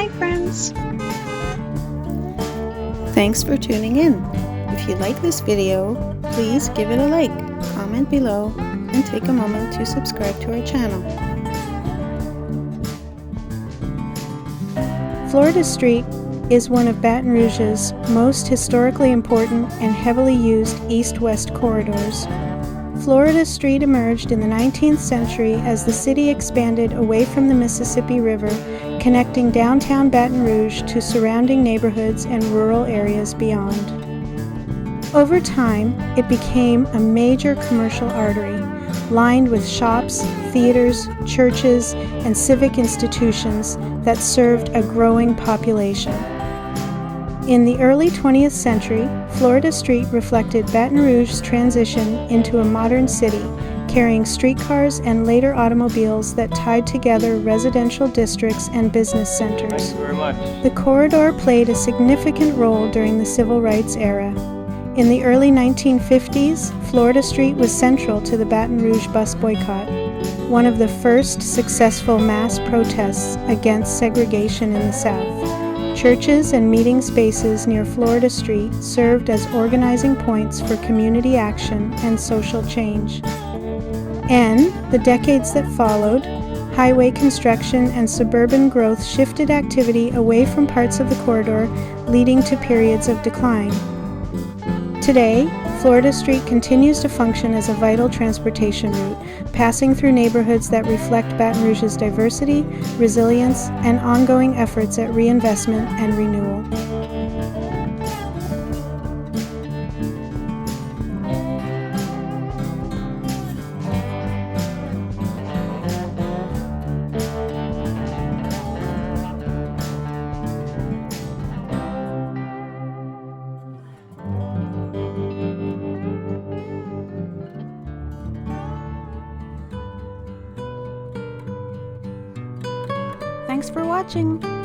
Hi friends! Thanks for tuning in. If you like this video, please give it a like, comment below, and take a moment to subscribe to our channel. Florida Street is one of Baton Rouge's most historically important and heavily used east-west corridors. Florida Street emerged in the 19th century as the city expanded away from the Mississippi River, connecting downtown Baton Rouge to surrounding neighborhoods and rural areas beyond. Over time, it became a major commercial artery, lined with shops, theaters, churches, and civic institutions that served a growing population. In the early 20th century, Florida Street reflected Baton Rouge's transition into a modern city, carrying streetcars and later automobiles that tied together residential districts and business centers. Thank you very much. The corridor played a significant role during the Civil Rights era. In the early 1950s, Florida Street was central to the Baton Rouge bus boycott, one of the first successful mass protests against segregation in the South. Churches and meeting spaces near Florida Street served as organizing points for community action and social change. In the decades that followed, highway construction and suburban growth shifted activity away from parts of the corridor, leading to periods of decline. Today, Florida Street continues to function as a vital transportation route, passing through neighborhoods that reflect Baton Rouge's diversity, resilience, and ongoing efforts at reinvestment and renewal. Thanks for watching!